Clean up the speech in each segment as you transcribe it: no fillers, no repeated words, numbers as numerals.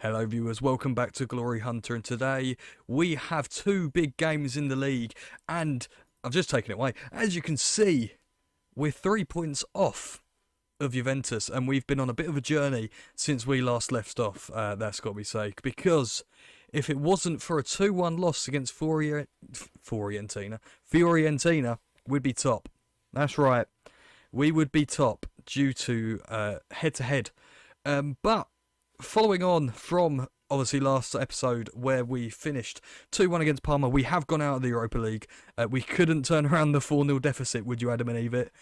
Hello viewers, welcome back to Glory Hunter, and today we have two big games in the league, and I've just taken it away. As you can see, we're 3 points off of Juventus, and we've been on a bit of a journey since we last left off, that's got to be said, because if it wasn't for a 2-1 loss against Fiorentina, we'd be top. That's right, we would be top due to head-to-head. But following on from obviously last episode where we finished 2-1 against Parma, we have gone out of the Europa League. We couldn't turn around the 4-0 deficit, would you Adam and Eve it?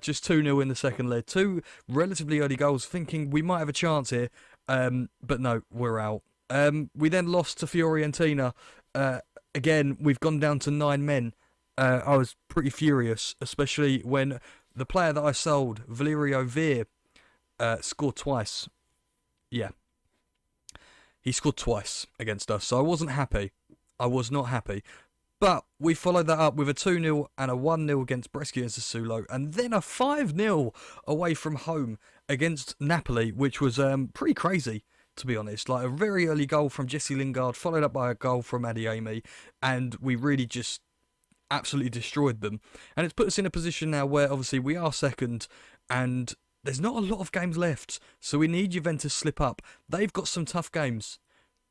Just 2-0 in the second leg. Two relatively early goals, thinking we might have a chance here. But no, we're out. We then lost to Fiorentina. Again, we've gone down to 9 men. I was pretty furious, especially when the player that I sold, Valerio Veer, scored twice. Yeah. He scored twice against us, so I wasn't happy. I was not happy. But we followed that up with a 2-0 and a 1-0 against Brescia and Sassuolo, and then a 5-0 away from home against Napoli, which was pretty crazy, to be honest. Like a very early goal from Jesse Lingard, followed up by a goal from Adeyemi, and we really just absolutely destroyed them. And it's put us in a position now where obviously we are second, and there's not a lot of games left, so we need Juventus to slip up. They've got some tough games.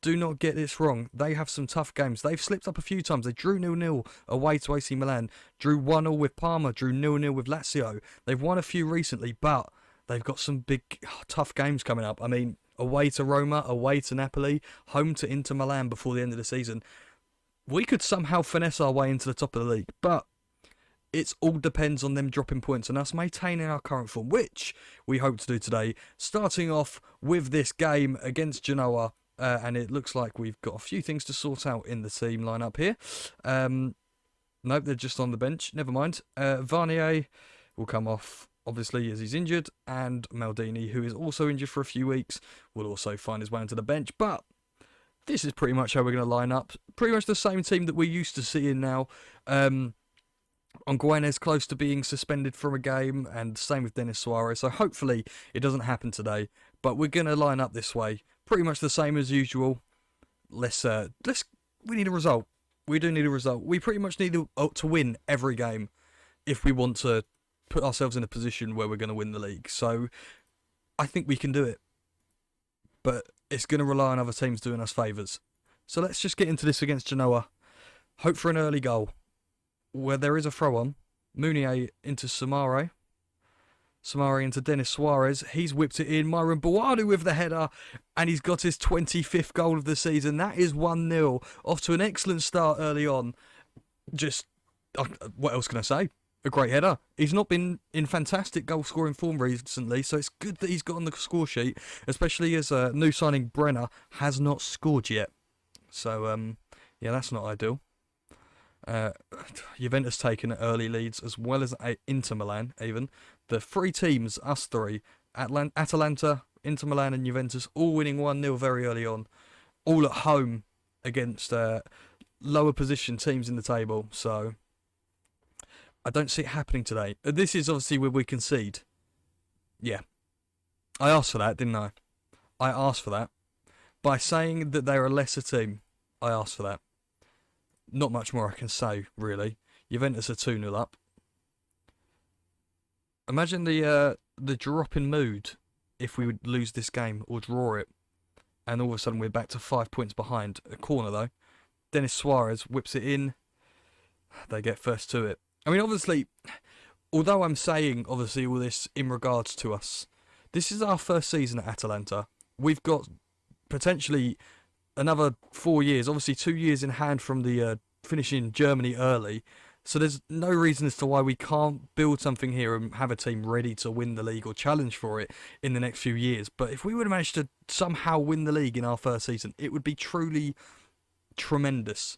Do not get this wrong. They have some tough games. They've slipped up a few times. They drew 0-0 away to AC Milan, drew 1-0 with Parma, drew 0-0 with Lazio. They've won a few recently, but they've got some big, tough games coming up. I mean, away to Roma, away to Napoli, home to Inter Milan before the end of the season. We could somehow finesse our way into the top of the league, but it all depends on them dropping points and us maintaining our current form, which we hope to do today. Starting off with this game against Genoa, and it looks like we've got a few things to sort out in the team lineup here. Nope, they're just on the bench. Never mind. Varnier will come off, obviously, as he's injured, and Maldini, who is also injured for a few weeks, will also find his way onto the bench. But this is pretty much how we're going to line up. Pretty much the same team that we're used to seeing now. Onguene's close to being suspended from a game, and same with Denis Suarez, so hopefully it doesn't happen today. But we're going to line up this way, pretty much the same as usual. We need a result. We do need a result. We pretty much need to win every game if we want to put ourselves in a position where we're going to win the league. So I think we can do it. But it's going to rely on other teams doing us favours. So let's just get into this against Genoa. Hope for an early goal, where there is a throw-on. Mounier into Samare. Samare into Denis Suarez. He's whipped it in. Myron Boadu with the header. And he's got his 25th goal of the season. That is 1-0. Off to an excellent start early on. Just, what else can I say? A great header. He's not been in fantastic goal-scoring form recently, so it's good that he's got on the score sheet, especially as new signing Brenner has not scored yet. So, yeah, that's not ideal. Juventus taking early leads as well as Inter Milan even. The three teams, us three, Atalanta, Inter Milan and Juventus, all winning 1-0 very early on. All at home against lower position teams in the table. So I don't see it happening today. This is obviously where we concede. Yeah. I asked for that, didn't I? I asked for that. By saying that they're a lesser team, I asked for that. Not much more I can say, really. Juventus are 2-0 up. Imagine the drop in mood if we would lose this game or draw it. And all of a sudden we're back to 5 points behind. A corner, though. Denis Suarez whips it in. They get first to it. I mean, obviously, although I'm saying, obviously, all this in regards to us, this is our first season at Atalanta. We've got potentially another 4 years, obviously 2 years in hand from the finishing Germany early. So there's no reason as to why we can't build something here and have a team ready to win the league or challenge for it in the next few years. But if we would have managed to somehow win the league in our first season, it would be truly tremendous.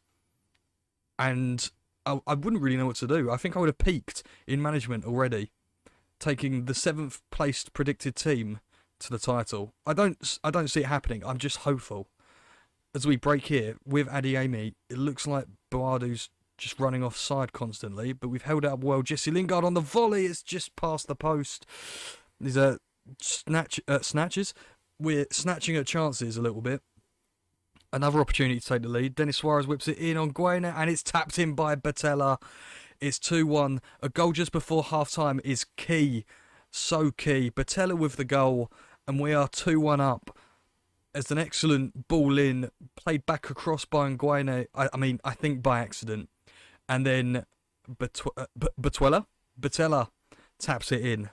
And I wouldn't really know what to do. I think I would have peaked in management already, taking the 7th placed predicted team to the title. I don't see it happening. I'm just hopeful. As we break here with Adeyemi, it looks like Boadu's just running offside constantly, but we've held it up well. Jesse Lingard on the volley, it's just past the post. These are snatches. We're snatching at chances a little bit, Another opportunity to take the lead. Denis Suarez whips it in on Guayna, and it's tapped in by Batella. It's 2-1. A goal just before half-time is key. So key. Batella with the goal, and we are 2-1 up. As an excellent ball in, played back across by Nguyen. I think by accident. And then Batella taps it in.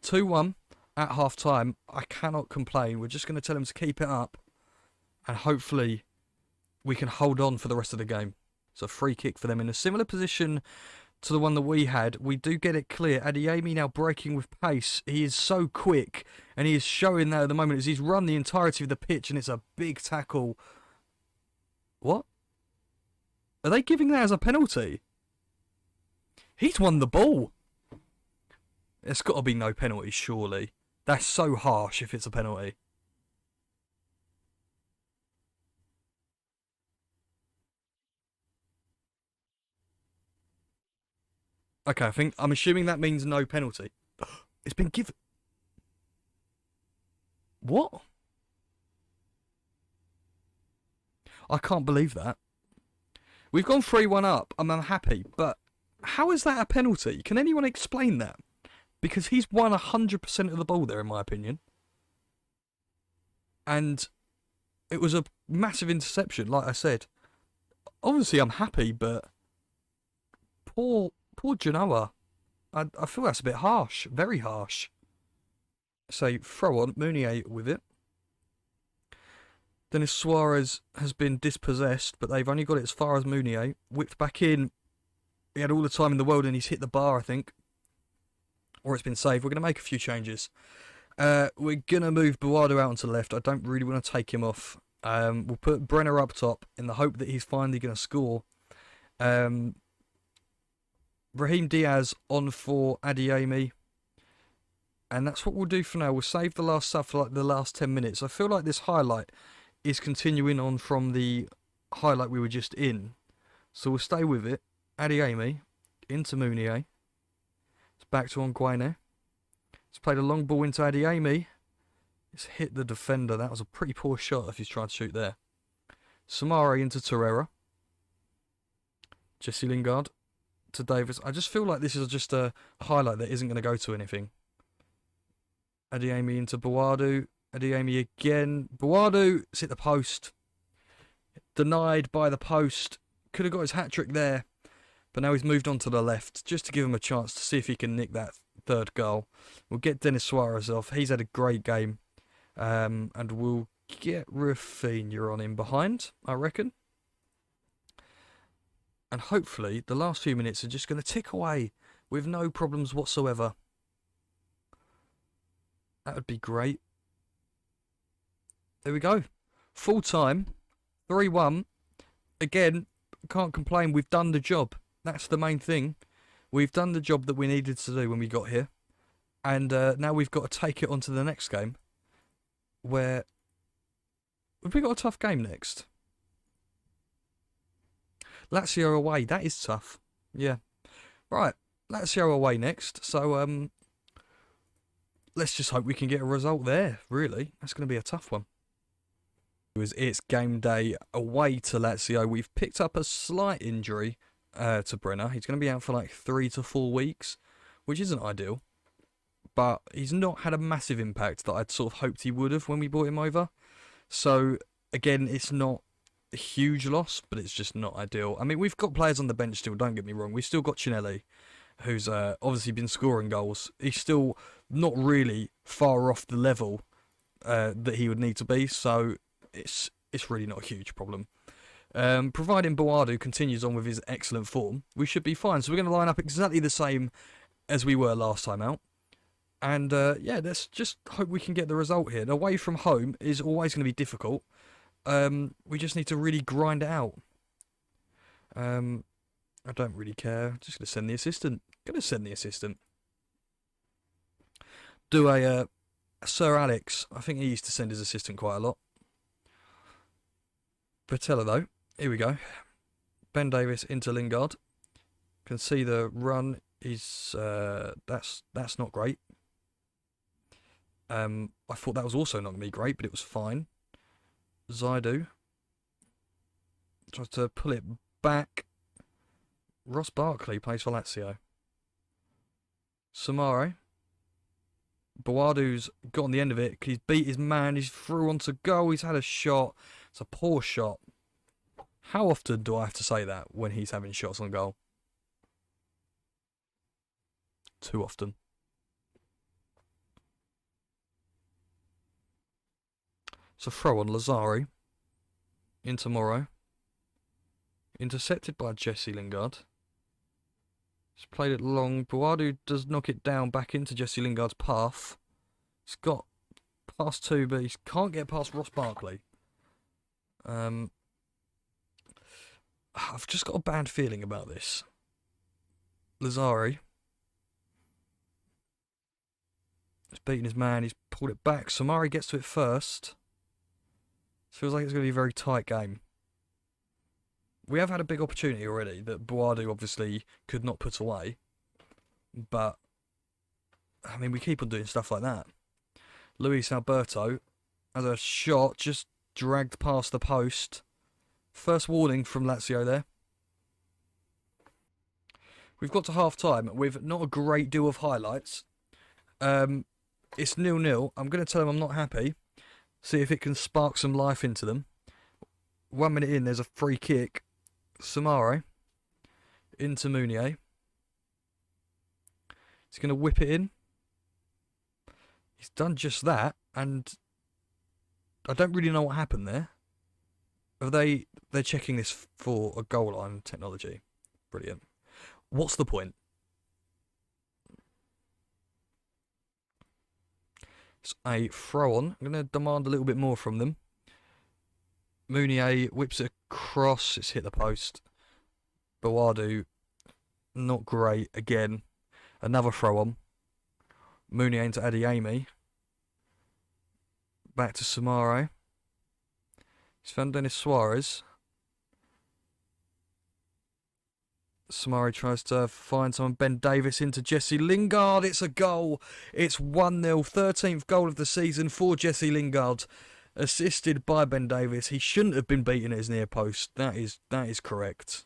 2-1 at half time. I cannot complain. We're just going to tell him to keep it up. And hopefully we can hold on for the rest of the game. It's a free kick for them in a similar position to the one that we had. We do get it clear. Adeyemi now breaking with pace. He is so quick, and he is showing that at the moment as he's run the entirety of the pitch, and it's a big tackle. What? Are they giving that as a penalty? He's won the ball. It's got to be no penalty, surely. That's so harsh if it's a penalty. Okay, I'm assuming that means no penalty. It's been given. What? I can't believe that. We've gone 3-1 up. I'm unhappy, but how is that a penalty? Can anyone explain that? Because he's won 100% of the ball there, in my opinion. And it was a massive interception, like I said. Obviously, I'm happy, but poor Genoa. I feel that's a bit harsh. Very harsh. So, throw on. Mounier with it. Denis Suarez has been dispossessed, but they've only got it as far as Mounier. Whipped back in. He had all the time in the world, and he's hit the bar, I think. Or it's been saved. We're going to make a few changes. We're going to move Buardo out onto the left. I don't really want to take him off. We'll put Brenner up top in the hope that he's finally going to score. Raheem Diaz on for Adeyemi. And that's what we'll do for now. We'll save the last stuff for like the last 10 minutes. I feel like this highlight is continuing on from the highlight we were just in. So we'll stay with it. Adeyemi into Mounier. It's back to Nguyen. It's played a long ball into Adeyemi. It's hit the defender. That was a pretty poor shot if he's trying to shoot there. Samari into Torreira. Jesse Lingard to Davis. I just feel like this is just a highlight that isn't going to go to anything. Adeyemi into Buardo. Adeyemi again. Buardo's hit the post. Denied by the post. Could have got his hat-trick there. But now he's moved on to the left just to give him a chance to see if he can nick that third goal. We'll get Denis Suarez off. He's had a great game. And we'll get Rafinha on in behind, I reckon. And hopefully the last few minutes are just going to tick away with no problems whatsoever. That would be great. There we go. Full time. 3-1. Again, can't complain. We've done the job. That's the main thing. We've done the job that we needed to do when we got here. And now we've got to take it on to the next game. Where... Have we got a tough game next? Lazio away. That is tough. Yeah. Right. Lazio away next. So, let's just hope we can get a result there, really. That's going to be a tough one. It's game day away to Lazio. We've picked up a slight injury to Brenner. He's going to be out for like 3 to 4 weeks, which isn't ideal. But he's not had a massive impact that I'd sort of hoped he would have when we brought him over. So, again, it's not a huge loss, but it's just not ideal. I mean, we've got players on the bench still, don't get me wrong. We've still got Cinelli, who's obviously been scoring goals. He's still not really far off the level that he would need to be, so it's really not a huge problem. Providing Buardo continues on with his excellent form, we should be fine. So we're going to line up exactly the same as we were last time out. And yeah, let's just hope we can get the result here. And away from home is always going to be difficult. We just need to really grind it out. I don't really care. I'm just going to send the assistant. Do a Sir Alex. I think he used to send his assistant quite a lot. Patella though. Here we go. Ben Davis into Lingard. Can see the run is that's not great. I thought that was also not going to be great, but it was fine. Zaidu Tries to pull it back. Ross Barkley plays for Lazio. Samare. Boadu's got on the end of it. He's beat his man. He's through onto goal. He's had a shot. It's a poor shot. How often do I have to say that when he's having shots on goal? Too often. It's a throw on Lazari. Into Morrow. Intercepted by Jesse Lingard. He's played it long. Boadu does knock it down back into Jesse Lingard's path. He's got past two, but he can't get past Ross Barkley. I've just got a bad feeling about this. Lazari. He's beaten his man. He's pulled it back. Samari gets to it first. Feels like it's going to be a very tight game. We have had a big opportunity already that Boadu obviously could not put away. But, I mean, we keep on doing stuff like that. Luis Alberto has a shot just dragged past the post. First warning from Lazio there. We've got to half-time with not a great deal of highlights. It's 0-0. I'm going to tell them I'm not happy. See if it can spark some life into them. 1 minute in, there's a free kick. Samare into Mounier. He's going to whip it in. He's done just that, and I don't really know what happened there. They're checking this for a goal line technology. Brilliant. What's the point? It's a throw on. I'm going to demand a little bit more from them. Mounier whips it across. It's hit the post. Boadu, not great again. Another throw on. Mounier into Adeyemi. Back to Samare. He's found Dennis Suarez. Samari tries to find someone. Ben Davis into Jesse Lingard. It's a goal. It's 1-0. 13th goal of the season for Jesse Lingard. Assisted by Ben Davis. He shouldn't have been beaten at his near post. That is correct.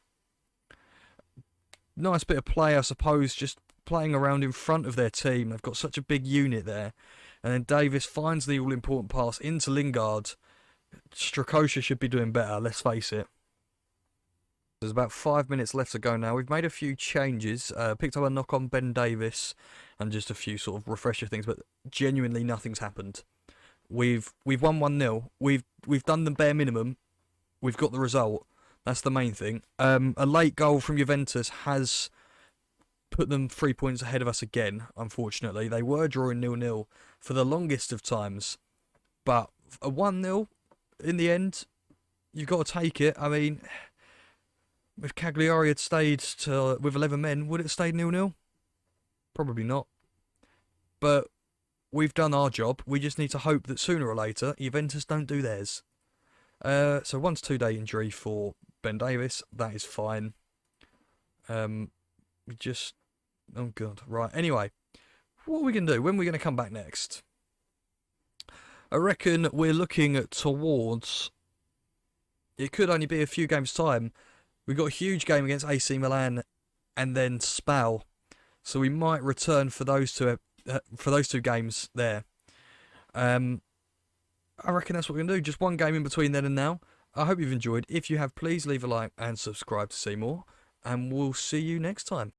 Nice bit of play, I suppose, just playing around in front of their team. They've got such a big unit there. And then Davis finds the all-important pass into Lingard. Strakosha should be doing better, let's face it. There's about 5 minutes left to go now. We've made a few changes. Picked up a knock on Ben Davis and just a few sort of refresher things, but genuinely nothing's happened. We've won 1-0. We've done the bare minimum. We've got the result. That's the main thing. A late goal from Juventus has put them 3 points ahead of us again, unfortunately. They were drawing 0-0 for the longest of times. But a 1-0 in the end, you've got to take it. I mean, if Cagliari had stayed with 11 men, would it have stayed 0-0? Probably not. But we've done our job. We just need to hope that sooner or later, Juventus don't do theirs. So 1 to 2 day injury for Ben Davis. That is fine. Oh god. Right. Anyway, what are we going to do? When are we going to come back next? I reckon we're looking towards... It could only be a few games' time. We've got a huge game against AC Milan and then Spal. So we might return for those two games there. I reckon that's what we're going to do. Just one game in between then and now. I hope you've enjoyed. If you have, please leave a like and subscribe to see more. And we'll see you next time.